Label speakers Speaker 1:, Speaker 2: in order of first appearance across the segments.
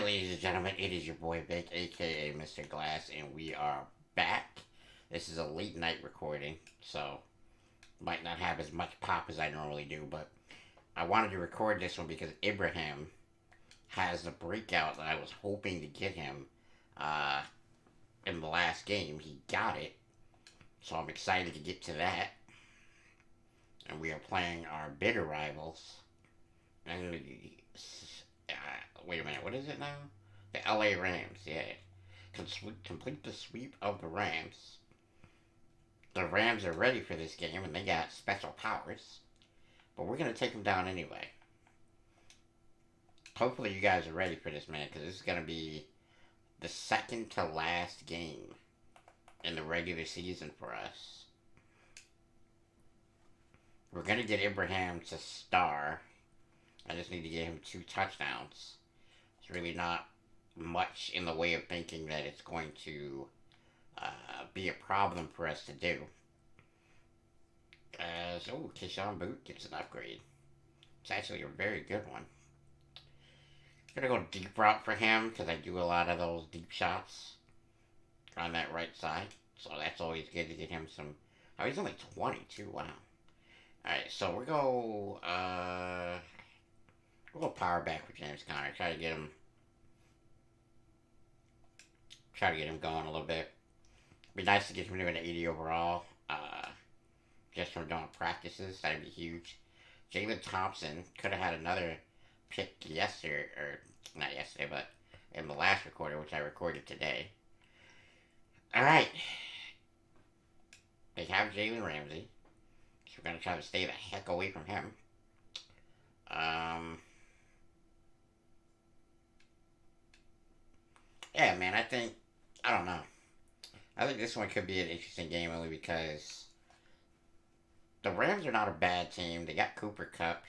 Speaker 1: Alright, ladies and gentlemen, it is your boy Vic, aka Mr. Glass, and we are back. This is a late night recording, so might not have as much pop as I normally do, but I wanted to record this one because Ibrahim has the breakout that I was hoping to get him uh, in the last game. He got it, so I'm excited to get to that. And we are playing our bitter rivals. And wait a minute, what is it now? The LA Rams, yeah. Complete the sweep of the Rams. The Rams are ready for this game and they got special powers. But we're going to take them down anyway. Hopefully you guys are ready for this, man, because this is going to be the second to last game in the regular season for us. We're going to get Ibrahim to star. I just need to get him 2 touchdowns. It's really not much in the way of thinking that it's going to be a problem for us to do. Keyshawn Boot gets an upgrade. It's actually a very good one. I'm going to go deep route for him because I do a lot of those deep shots on that right side. So that's always good to get him some... Oh, he's only 22. Wow. Alright, so we'll go power back with James Conner. Try to get him going a little bit. Be nice to get him to an 80 overall. Just from doing practices. That'd be huge. Jalen Thompson could have had another pick yesterday, or not yesterday, but in the last recorder, which I recorded today. Alright. They have Jalen Ramsey. So we're going to try to stay the heck away from him. Yeah, man, I don't know. I think this one could be an interesting game only because the Rams are not a bad team. They got Cooper Kupp.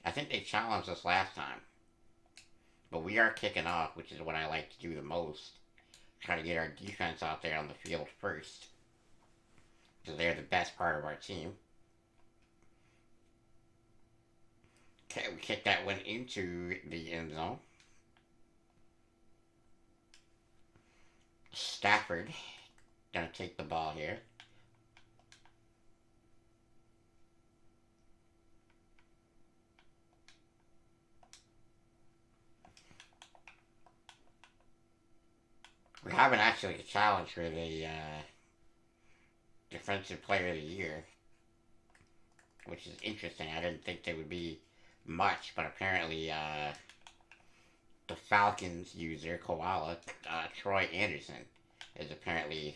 Speaker 1: I think they challenged us last time. But we are kicking off, which is what I like to do the most. Try to get our defense out there on the field first. Because they're the best part of our team. Okay, we kick that one into the end zone. Stafford gonna take the ball here. We haven't actually a challenge for the Defensive Player of the Year, which is interesting. I didn't think there would be much, but apparently the Falcons user, Koala, Troy Anderson, is apparently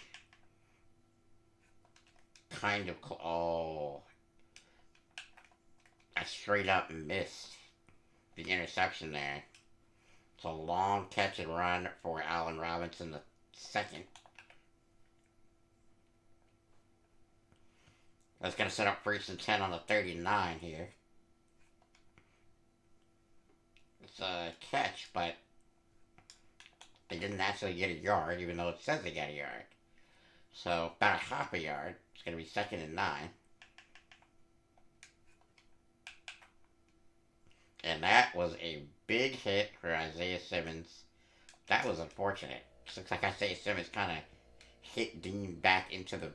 Speaker 1: kind of... Oh, I straight up missed the interception there. It's a long catch and run for Allen Robinson the second. That's going to set up 1st and 10 on the 39 here. It's a catch, but they didn't actually get a yard, even though it says they got a yard. So, about a half a yard. It's going to be 2nd and 9. And that was a big hit for Isaiah Simmons. That was unfortunate. Looks like Isaiah Simmons kind of hit Dean back into the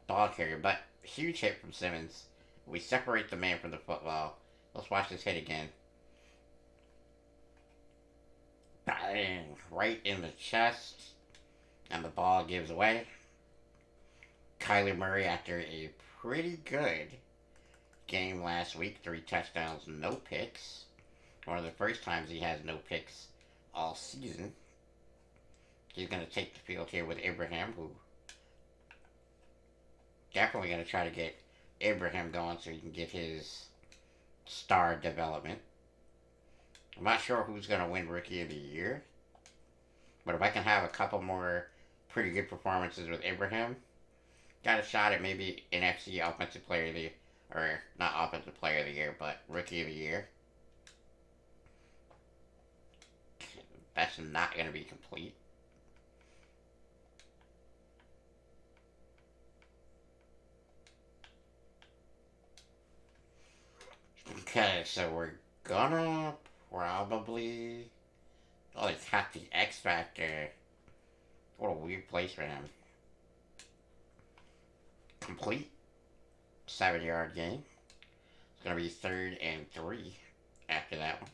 Speaker 1: ball carrier. But huge hit from Simmons. We separate the man from the football. Let's watch this hit again. Bang! Right in the chest. And the ball gives away. Kyler Murray, after a pretty good game last week, 3 touchdowns, no picks. One of the first times he has no picks all season. He's going to take the field here with Ibrahim, who definitely going to try to get Ibrahim going so he can get his star development. I'm not sure who's going to win Rookie of the Year, but if I can have a couple more pretty good performances with Ibrahim, got a shot at maybe NFC Offensive Player of the Year. Or, not Offensive Player of the Year, but Rookie of the Year. That's not going to be complete. Okay, so we're gonna probably Oh, he's got the X Factor. What a weird place for him. Complete. 7-yard gain. It's going to be 3rd and 3 after that one.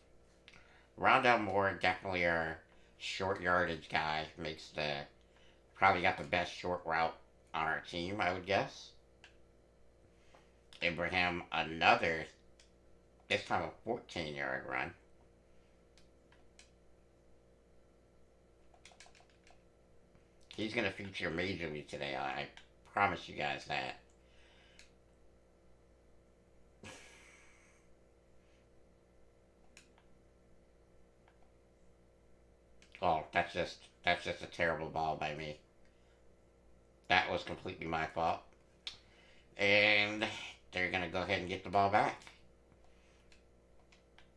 Speaker 1: Rondell Moore, definitely our short yardage guy. Makes the probably got the best short route on our team, I would guess. Ibrahim, another, this time a 14-yard run. He's going to feature majorly today, I promise you guys that. Oh, that's just a terrible ball by me. That was completely my fault. And they're going to go ahead and get the ball back.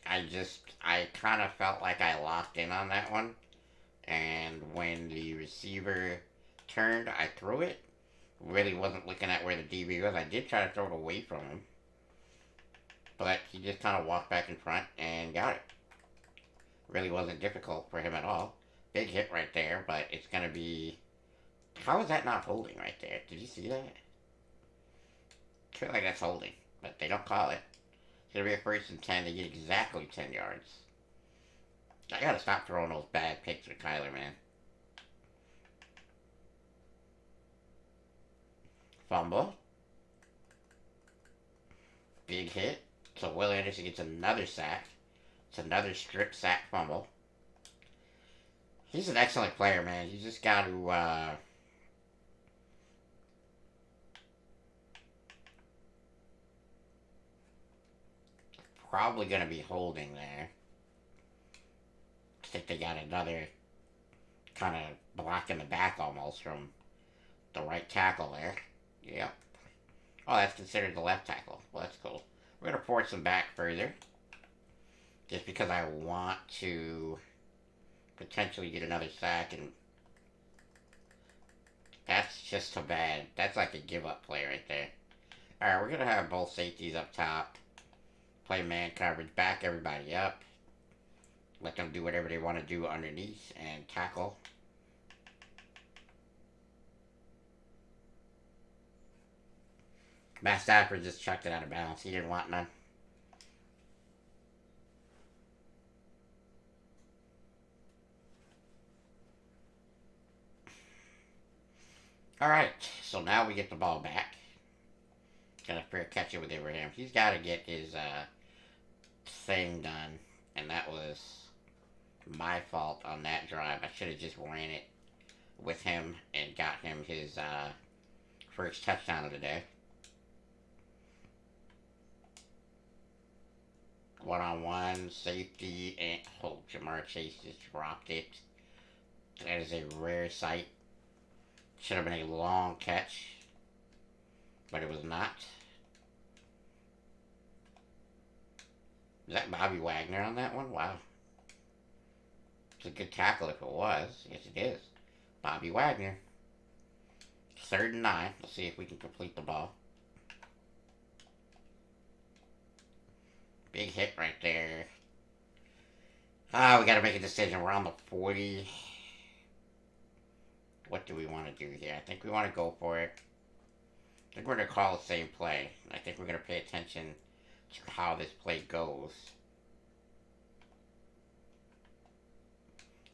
Speaker 1: I kind of felt like I locked in on that one. And when the receiver turned, I threw it. Really wasn't looking at where the DB was. I did try to throw it away from him. But he just kind of walked back in front and got it. Really wasn't difficult for him at all. Big hit right there, but it's going to be... How is that not holding right there? Did you see that? I feel like that's holding, but they don't call it. It's going to be a 1st and 10. They get exactly 10 yards. I got to stop throwing those bad picks with Kyler, man. Fumble. Big hit. So Will Anderson gets another sack. It's another strip sack fumble. He's an excellent player, man. You just got to... probably going to be holding there. I think they got another kind of block in the back almost from the right tackle there. Yep. Oh, that's considered the left tackle. Well, that's cool. We're going to force them back further. Just because I want to potentially get another sack, and that's just so bad. That's like a give-up play right there. Alright, we're going to have both safeties up top. Play man coverage, back everybody up. Let them do whatever they want to do underneath and tackle. Matt Stafford just chucked it out of bounds. He didn't want none. Alright, so now we get the ball back. Gonna fair catch it with Ibrahim. He's got to get his thing done. And that was my fault on that drive. I should have just ran it with him and got him his first touchdown of the day. 1-on-1, safety, and oh, Jamar Chase just dropped it. That is a rare sight. Should have been a long catch, but it was not. Is that Bobby Wagner on that one? Wow. It's a good tackle if it was. Yes, it is. Bobby Wagner. 3rd and 9. Let's see if we can complete the ball. Big hit right there. We got to make a decision. We're on the 40. What do we want to do here? I think we want to go for it. I think we're going to call the same play. I think we're going to pay attention to how this play goes.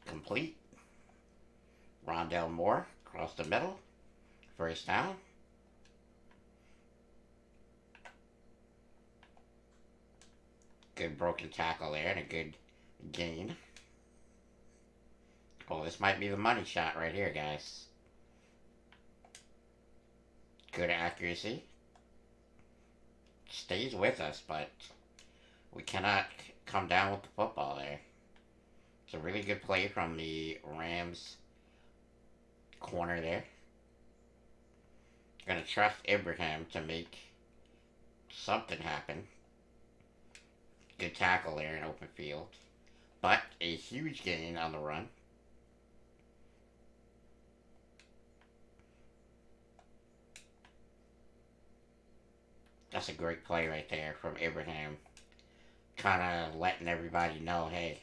Speaker 1: Complete. Rondell Moore across the middle. 1st down. Good broken tackle there and a good gain. Oh, this might be the money shot right here, guys. Good accuracy. Stays with us, but we cannot come down with the football there. It's a really good play from the Rams corner there. Gonna trust Ibrahim to make something happen. Good tackle there in open field. But a huge gain on the run. That's a great play right there from Ibrahim. Kind of letting everybody know, hey,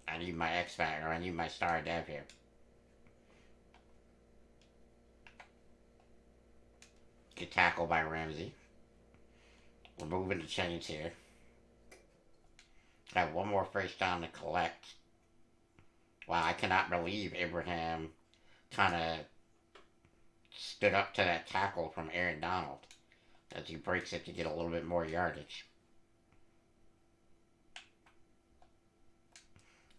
Speaker 1: I need my X Factor. I need my star dev here. Get tackled by Ramsey. We're moving the chains here. Got one more first down to collect. Wow, I cannot believe Ibrahim kind of stood up to that tackle from Aaron Donald as he breaks it to get a little bit more yardage.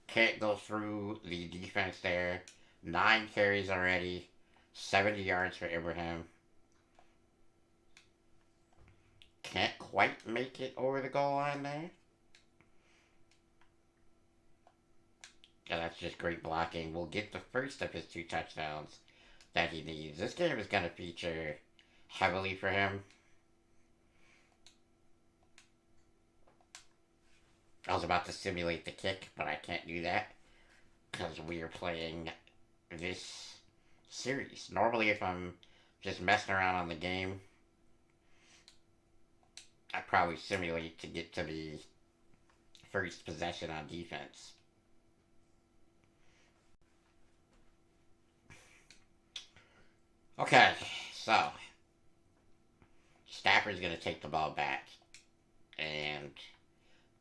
Speaker 1: Can't go through the defense there. 9 carries already. 70 yards for Ibrahim. Can't quite make it over the goal line there. Yeah, that's just great blocking. We'll get the first of his 2 touchdowns that he needs. This game is going to feature heavily for him. I was about to simulate the kick, but I can't do that because we are playing this series. Normally, if I'm just messing around on the game, I'd probably simulate to get to the first possession on defense. Okay, so Stafford's going to take the ball back, and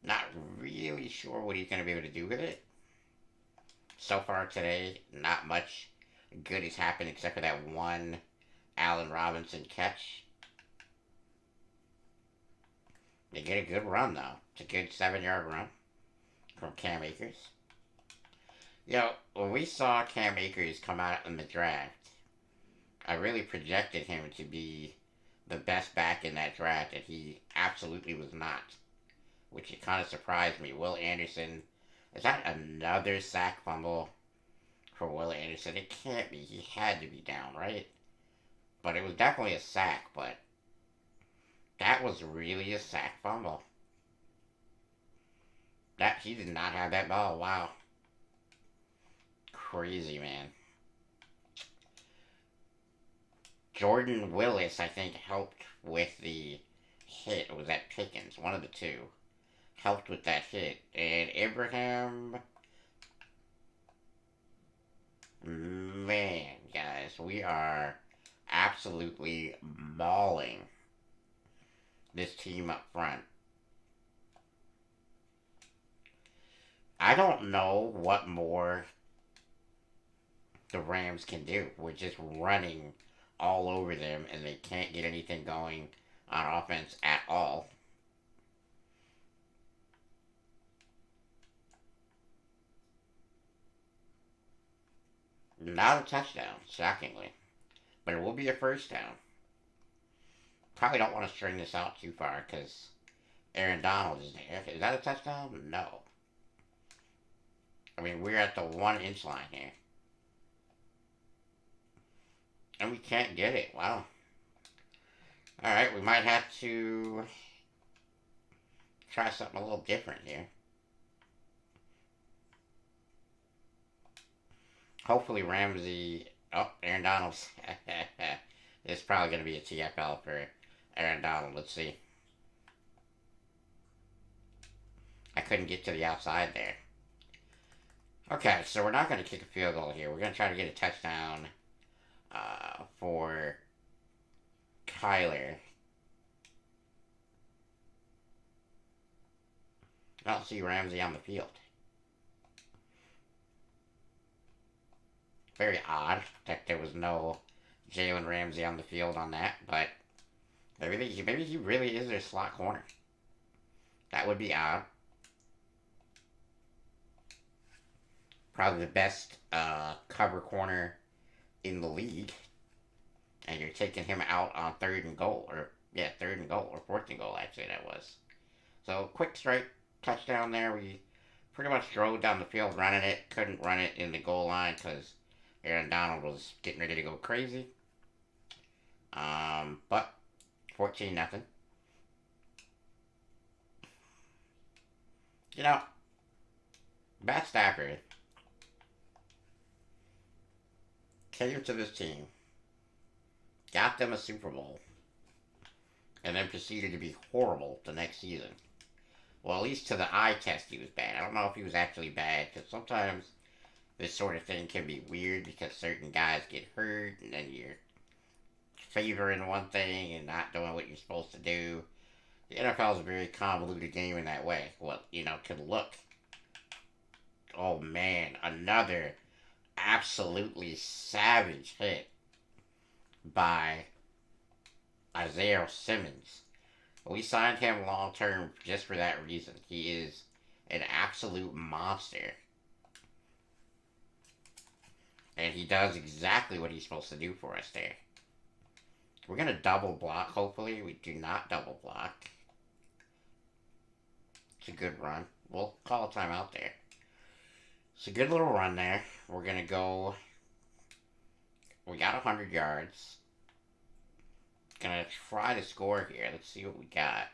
Speaker 1: not really sure what he's going to be able to do with it. So far today, not much good has happened except for that one Allen Robinson catch. They get a good run, though. It's a good 7-yard run from Cam Akers. You know, when we saw Cam Akers come out in the draft, I really projected him to be the best back in that draft, and he absolutely was not, which it kind of surprised me. Will Anderson, is that another sack fumble for Will Anderson? It can't be. He had to be down, right? But it was definitely a sack, but that was really a sack fumble. He did not have that ball. Wow. Crazy, man. Jordan Willis, I think, helped with the hit. Or was that Pickens? One of the two. Helped with that hit. And Ibrahim... Man, guys, we are absolutely mauling this team up front. I don't know what more the Rams can do. We're just running all over them, and they can't get anything going on offense at all. Not a touchdown, shockingly. But it will be a first down. Probably don't want to string this out too far because Aaron Donald is there. Is that a touchdown? No. I mean, we're at the 1-inch line here. And we can't get it. Wow. Alright, we might have to try something a little different here. Hopefully Ramsey... Oh, Aaron Donald's... It's probably going to be a TFL for Aaron Donald. Let's see. I couldn't get to the outside there. Okay, so we're not going to kick a field goal here. We're going to try to get a touchdown for Kyler. I don't see Ramsey on the field. Very odd that there was no Jalen Ramsey on the field on that, but maybe he really is their slot corner. That would be odd. Probably the best cover corner in the league, and you're taking him out on 3rd and goal, or 3rd and goal, or 4th and goal, actually, that was. So, quick strike touchdown there. We pretty much drove down the field running it, couldn't run it in the goal line because Aaron Donald was getting ready to go crazy. But 14-0. You know, Matt Stafford came to this team, got them a Super Bowl, and then proceeded to be horrible the next season. Well, at least to the eye test, he was bad. I don't know if he was actually bad, because sometimes this sort of thing can be weird because certain guys get hurt, and then you're favoring one thing and not doing what you're supposed to do. The NFL is a very convoluted game in that way. Well, can look. Oh man, another absolutely savage hit by Isaiah Simmons. We signed him long term just for that reason. He is an absolute monster. And he does exactly what he's supposed to do for us there. We're going to double block, hopefully. We do not double block. It's a good run. We'll call a timeout there. It's a good little run there. We're going to go. We got 100 yards. Gonna try to score here. Let's see what we got.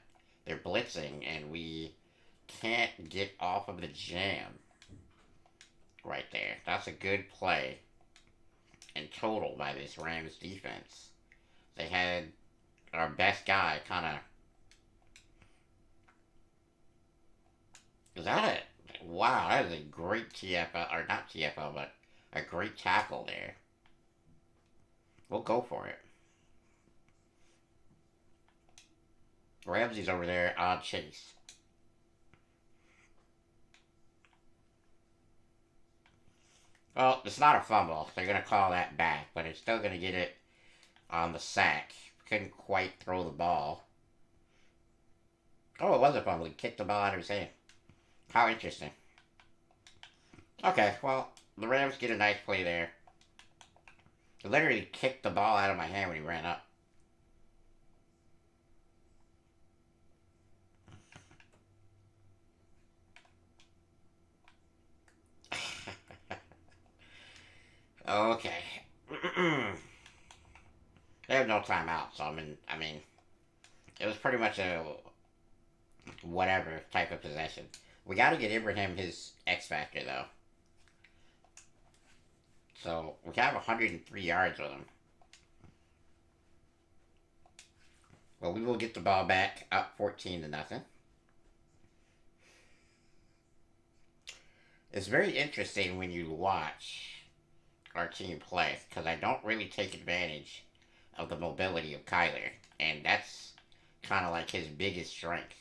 Speaker 1: They're blitzing, and we can't get off of the jam. Right there. That's a good play in total by this Rams defense. They had our best guy kind of. Is that it? Wow, that is a great TFL, or not TFL, but a great tackle there. We'll go for it. Ramsey's over there on Chase. Well, it's not a fumble. They're going to call that back, but it's still going to get it on the sack. Couldn't quite throw the ball. Oh, it was a fumble. He kicked the ball out of his hand. How interesting. Okay, well, the Rams get a nice play there. He literally kicked the ball out of my hand when he ran up. Okay. They have no timeout, so I mean, it was pretty much a whatever type of possession. We got to get Ibrahim his X factor though. So we have 103 yards with him. Well, we will get the ball back up 14-0. It's very interesting when you watch our team play because I don't really take advantage of the mobility of Kyler, and that's kind of like his biggest strength.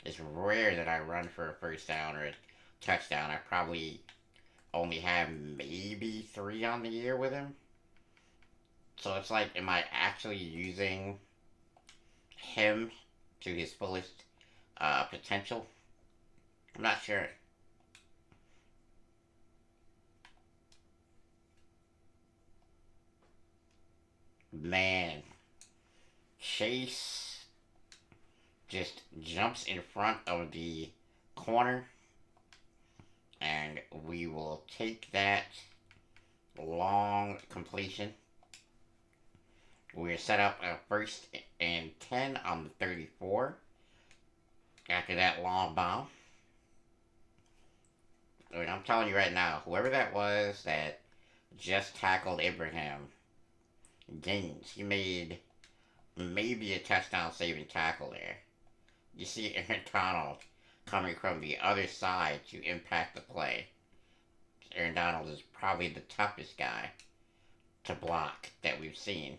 Speaker 1: It's rare that I run for a first down or a touchdown. I probably only have maybe 3 on the year with him. So it's like, am I actually using him to his fullest potential? I'm not sure. Man, Chase just jumps in front of the corner, and we will take that long completion. We're set up a 1st and 10 on the 34 after that long bomb. I mean, I'm telling you right now, whoever that was that just tackled Ibrahim gains. He made maybe a touchdown saving tackle there. You see Aaron Donald coming from the other side to impact the play. Aaron Donald is probably the toughest guy to block that we've seen.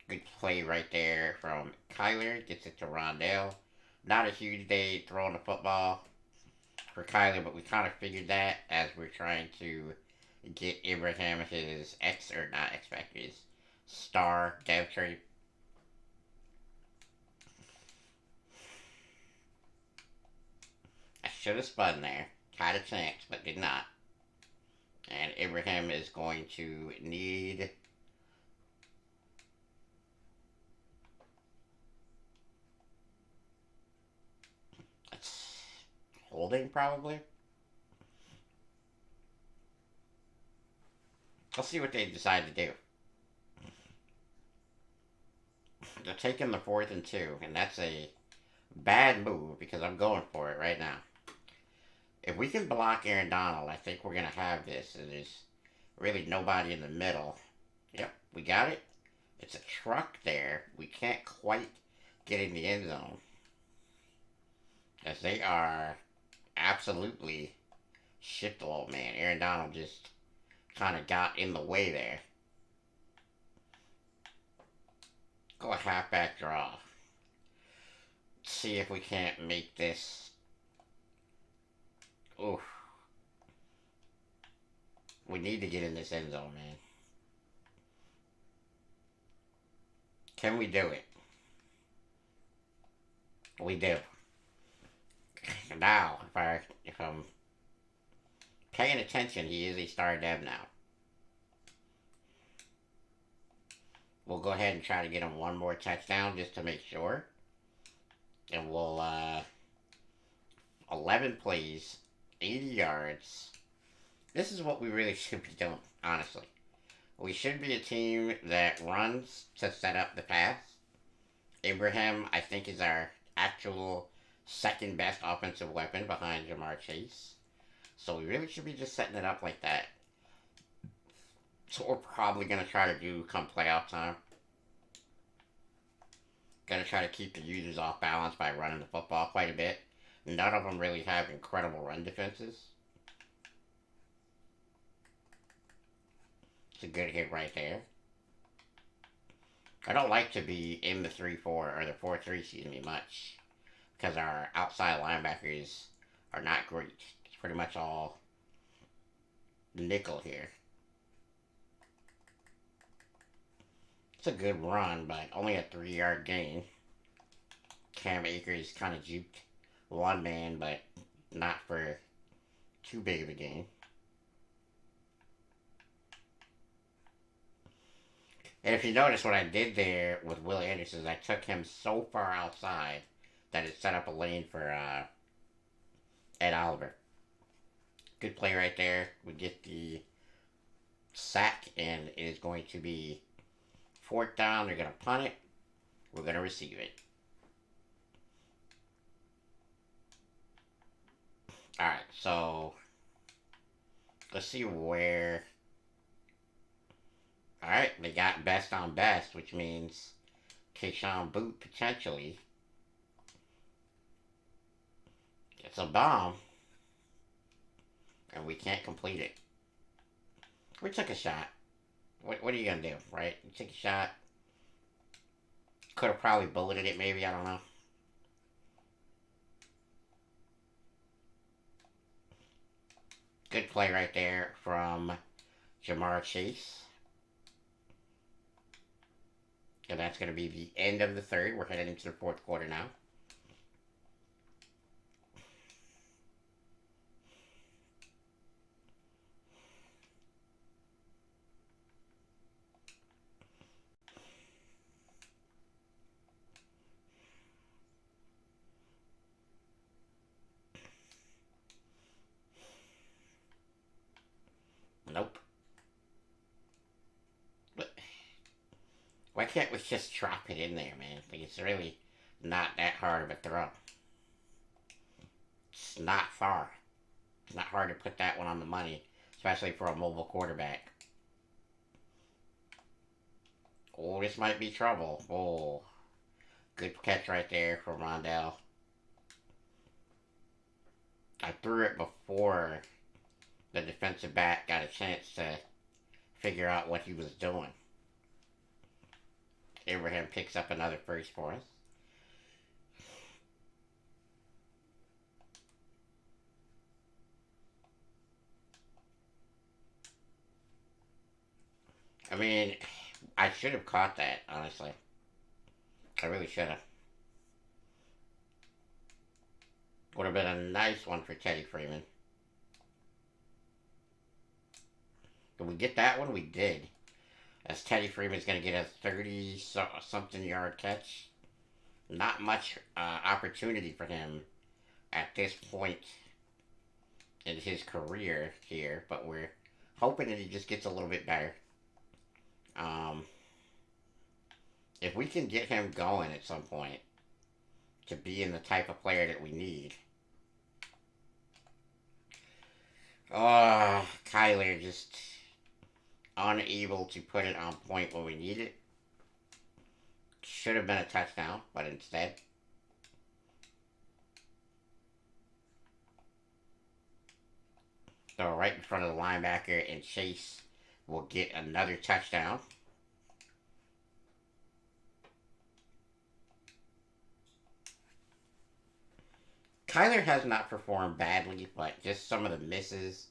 Speaker 1: Good play right there from Kyler. Gets it to Rondell. Not a huge day throwing the football for Kyler, but we kind of figured that as we're trying to get Ibrahim his not X Factor, his star dev trait. I should have spun there. Had a chance, but did not. And Ibrahim is going to need holding probably. Let's see what they decide to do. They're taking the 4th and 2, and that's a bad move because I'm going for it right now. If we can block Aaron Donald, I think we're going to have this. And there's really nobody in the middle. Yep, we got it. It's a truck there. We can't quite get in the end zone. As they are absolutely shit the old man. Aaron Donald just kind of got in the way there. Go a halfback draw. See if we can't make this. Oof. We need to get in this end zone, man. Can we do it? We do. Now, if I'm paying attention, he is a star dev now. We'll go ahead and try to get him one more touchdown just to make sure. And we'll, 11 plays, 80 yards. This is what we really should be doing, honestly. We should be a team that runs to set up the pass. Ibrahim, I think, is our actual second best offensive weapon behind Jamar Chase. So we really should be just setting it up like that. So we're probably going to try to do come playoff time. Going to try to keep the users off balance by running the football quite a bit. None of them really have incredible run defenses. It's a good hit right there. I don't like to be in the 3-4 or the 4-3, excuse me, much. Because our outside linebackers are not great. It's pretty much all nickel here. It's a good run, but only a 3-yard gain. Cam Akers kind of juked one man, but not for too big of a gain. And if you notice what I did there with Will Anderson is I took him so far outside that it set up a lane for Ed Oliver. Good play right there. We get the sack, and it is going to be 4th down. They're going to punt it. We're going to receive it. Alright, so let's see where. Alright, they got best on best, which means Keyshawn Boot potentially. It's a bomb. And we can't complete it. We took a shot. What are you going to do, right? You took a shot. Could have probably bulleted it, maybe. I don't know. Good play right there from Jamar Chase. And that's going to be the end of the third. We're heading into the 4th quarter now. Nope. But why can't we just drop it in there, man? Like, it's really not that hard of a throw. It's not far. It's not hard to put that one on the money, especially for a mobile quarterback. Oh, this might be trouble. Oh, good catch right there from Rondell. I threw it before the defensive back got a chance to figure out what he was doing. Ibrahim picks up another first for us. I mean, I should have caught that, honestly. I really should have. Would have been a nice one for Teddy Freeman. Did we get that one? We did. As Teddy Freeman's going to get a 30-something yard catch. Not much opportunity for him at this point in his career here, but we're hoping that he just gets a little bit better. If we can get him going at some point to being the type of player that we need. Oh, Kyler just unable to put it on point when we need it. Should have been a touchdown, but instead, throw right in front of the linebacker, and Chase will get another touchdown. Kyler has not performed badly, but just some of the misses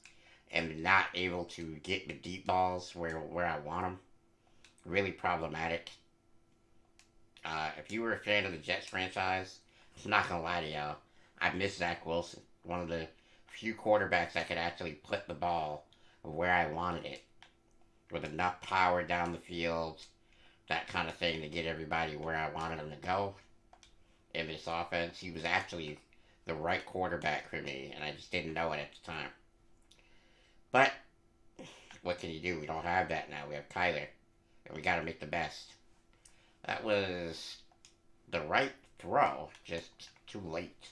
Speaker 1: and not able to get the deep balls where I want them, really problematic. If you were a fan of the Jets franchise, I'm not gonna lie to y'all, I miss Zach Wilson, one of the few quarterbacks that could actually put the ball where I wanted it, with enough power down the field, that kind of thing to get everybody where I wanted them to go. In this offense, he was actually the right quarterback for me, and I just didn't know it at the time. But what can you do? We don't have that now. We have Kyler, and we got to make the best. That was the right throw, just too late.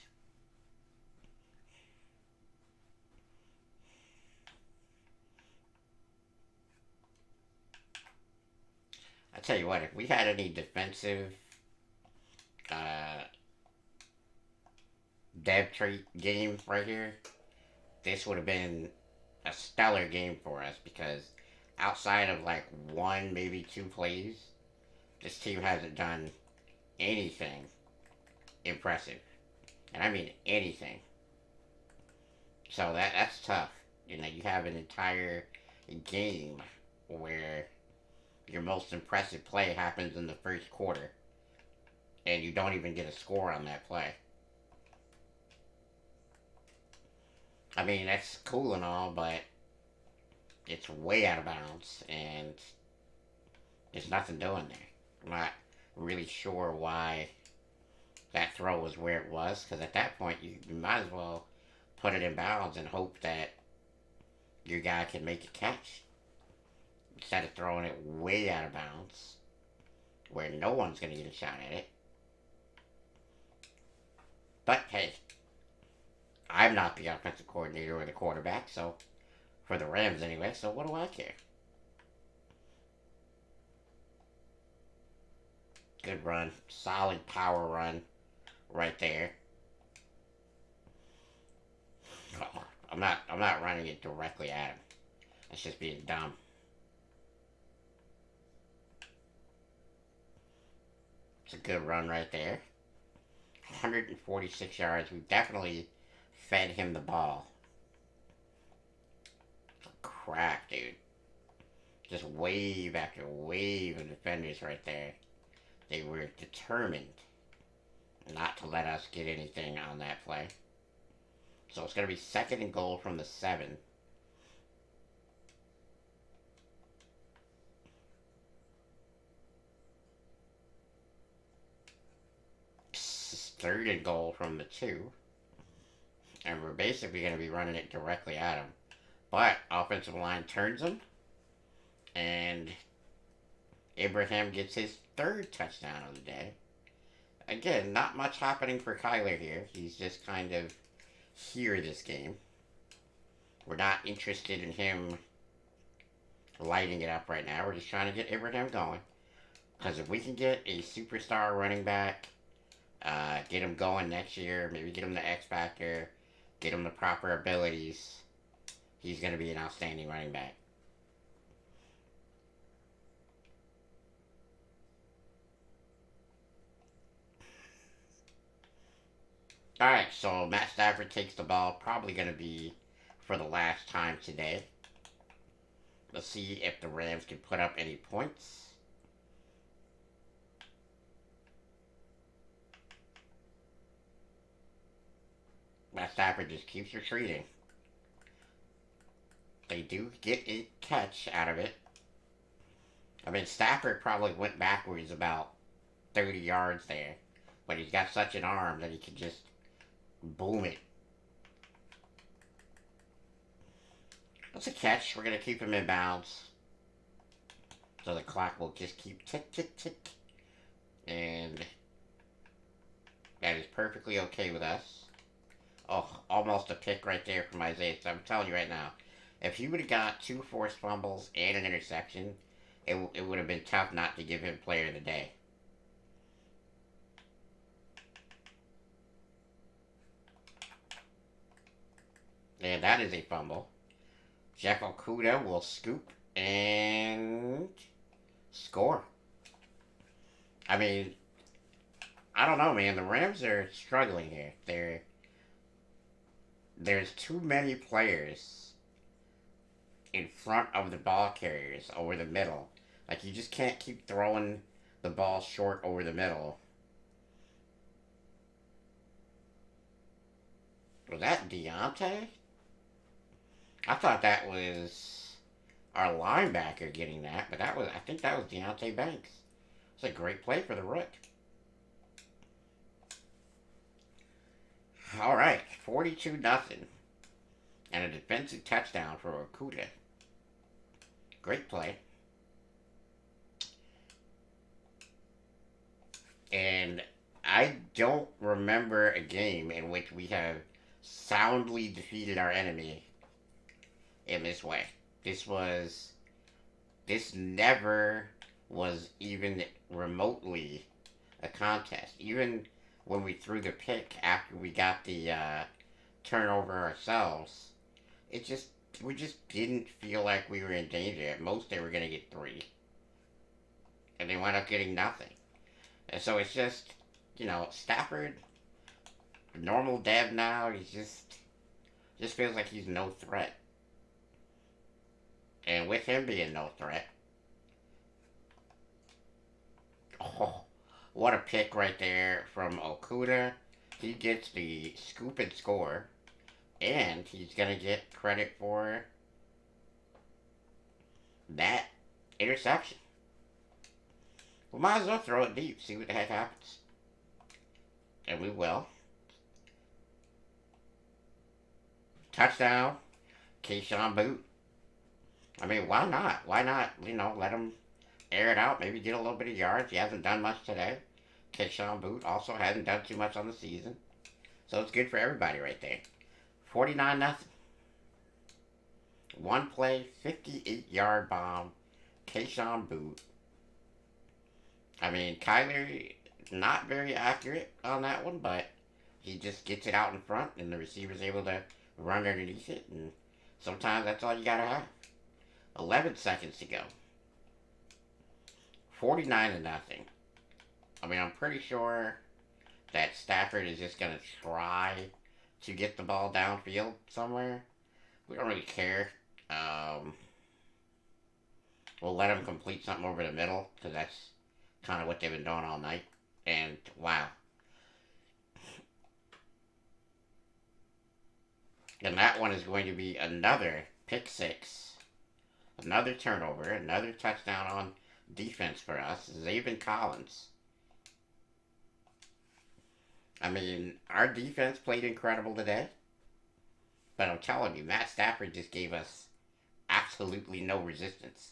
Speaker 1: I tell you what, if we had any defensive uh, dev trait game right here, this would have been a stellar game for us because outside of like one, maybe two plays, this team hasn't done anything impressive. And I mean anything. So that's tough. You know, you have an entire game where your most impressive play happens in the first quarter and you don't even get a score on that play. I mean, that's cool and all, but it's way out of bounds and there's nothing doing there. I'm not really sure why that throw was where it was, because at that point you might as well put it in bounds and hope that your guy can make a catch instead of throwing it way out of bounds where no one's going to get a shot at it. But hey, I'm not the offensive coordinator or the quarterback, so for the Rams anyway, so what do I care? Good run, solid power run right there. I'm not running it directly at him. That's just being dumb. It's a good run right there. 146 yards. We definitely fed him the ball. Crap, dude. Just wave after wave of defenders right there. They were determined not to let us get anything on that play. So it's going to be second and goal from the 7. Third and goal from the 2. And we're basically going to be running it directly at him. But offensive line turns him. And Ibrahim gets his third touchdown of the day. Again, not much happening for Kyler here. He's just kind of here this game. We're not interested in him lighting it up right now. We're just trying to get Ibrahim going. Because if we can get a superstar running back, get him going next year, maybe get him the X Factor, get him the proper abilities, he's going to be an outstanding running back. Alright, so Matt Stafford takes the ball, probably going to be for the last time today. Let's see if the Rams can put up any points. Matt Stafford just keeps retreating. They do get a catch out of it. I mean, Stafford probably went backwards about 30 yards there. But he's got such an arm that he can just boom it. That's a catch. We're going to keep him in bounds. So the clock will just keep tick, tick, tick. And that is perfectly okay with us. Oh, almost a pick right there from Isaiah. So I'm telling you right now, if he would have got 2 forced fumbles and an interception, it would have been tough not to give him player of the day. And that is a fumble. Jeff Okuda will scoop and score. I mean, I don't know, man. The Rams are struggling here. There's too many players in front of the ball carriers over the middle. Like, you just can't keep throwing the ball short over the middle. Was that Deontay? I thought that was our linebacker getting that, but I think that was Deontay Banks. It's a great play for the Rook. All right, 42 nothing, and a defensive touchdown for Okuda. Great play. And I don't remember a game in which we have soundly defeated our enemy in this way. This was this never was even remotely a contest. Even when we threw the pick after we got the turnover ourselves, it just we just didn't feel like we were in danger. At most, they were going to get 3, and they wound up getting nothing. And so it's just, Stafford, normal Dev now. He's just feels like he's no threat. And with him being no threat, oh, what a pick right there from Okuda. He gets the scoop and score, and he's going to get credit for that interception. We might as well throw it deep, see what the heck happens. And we will. Touchdown, Keyshawn Boot. I mean, why not? Why not, let him air it out, maybe get a little bit of yards. He hasn't done much today. Keyshawn Boot also hasn't done too much on the season. So it's good for everybody right there. 49 nothing. One play, 58-yard bomb. Keyshawn Boot. I mean, Kyler, not very accurate on that one, but he just gets it out in front, and the receiver's able to run underneath it, and sometimes that's all you gotta have. 11 seconds to go. 49 nothing. I mean, I'm pretty sure that Stafford is just gonna try to get the ball downfield somewhere. We don't really care. We'll let him complete something over the middle, because that's kind of what they've been doing all night. And wow. And that one is going to be another pick six, another turnover, another touchdown on defense for us. Zaven Collins. I mean, our defense played incredible today. But I'm telling you, Matt Stafford just gave us absolutely no resistance.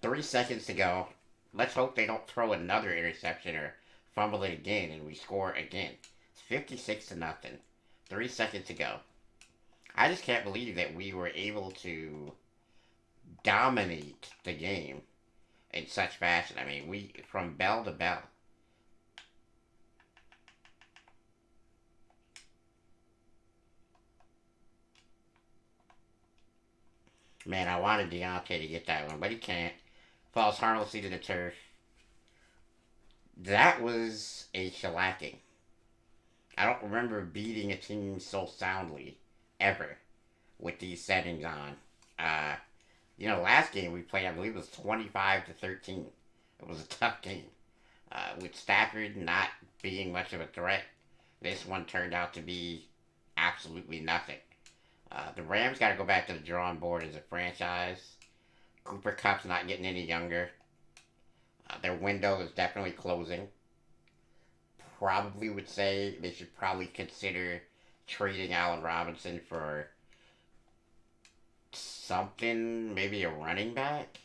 Speaker 1: 3 seconds to go. Let's hope they don't throw another interception or fumble it again and we score again. It's 56 nothing. 3 seconds to go. I just can't believe that we were able to dominate the game in such fashion. I mean, we from bell to bell. Man, I wanted Deontay to get that one, but he can't. Falls harmlessly to the turf. That was a shellacking. I don't remember beating a team so soundly, ever, with these settings on. Last game we played, I believe it was 25-13. It was a tough game. With Stafford not being much of a threat, this one turned out to be absolutely nothing. The Rams got to go back to the drawing board as a franchise. Cooper Kupp's not getting any younger. Their window is definitely closing. Probably would say they should probably consider trading Allen Robinson for something, maybe a running back.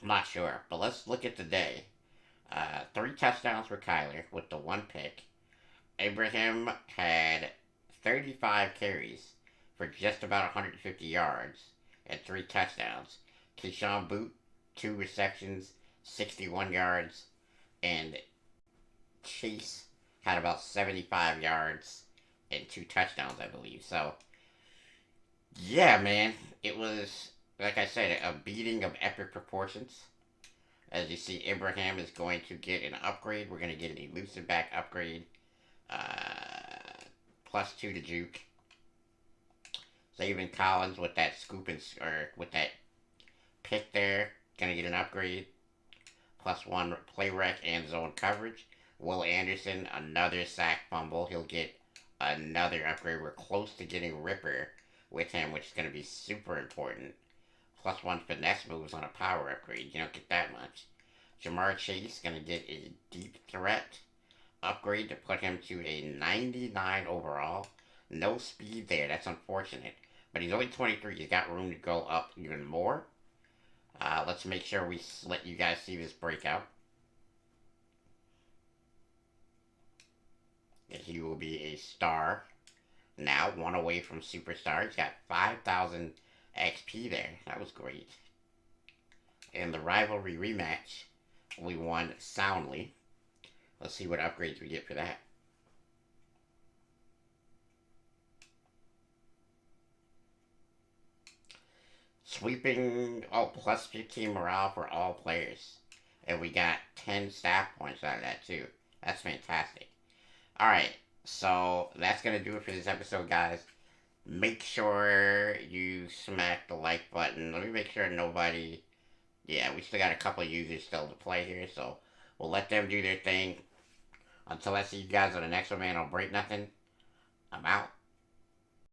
Speaker 1: I'm not sure, but let's look at the day. 3 touchdowns for Kyler with the 1 pick. Ibrahim had 35 carries for just about 150 yards and 3 touchdowns. Keyshawn Boot, 2 receptions, 61 yards, and Chase had about 75 yards and 2 touchdowns, I believe. So, yeah, man, it was, like I said, a beating of epic proportions. As you see, Ibrahim is going to get an upgrade. We're going to get an elusive back upgrade. +2 to juke. Zayvon Collins with that scoop or with that pick there, gonna get an upgrade. +1 play rec and zone coverage. Will Anderson, another sack fumble. He'll get another upgrade. We're close to getting Ripper with him, which is gonna be super important. +1 finesse moves on a power upgrade. You don't get that much. Jamar Chase gonna get a deep threat upgrade to put him to a 99 overall. No speed there. That's unfortunate. But he's only 23. He's got room to go up even more. Let's make sure we let you guys see this breakout. And he will be a star. Now, one away from superstar. He's got 5,000 XP there. That was great. In the rivalry rematch, we won soundly. Let's see what upgrades we get for that. Sweeping, +15 morale for all players. And we got 10 staff points out of that too. That's fantastic. Alright, so that's going to do it for this episode, guys. Make sure you smack the like button. Let me make sure nobody... Yeah, we still got a couple users still to play here, so we'll let them do their thing. Until I see you guys on the next one, man, don't break nothing. I'm out.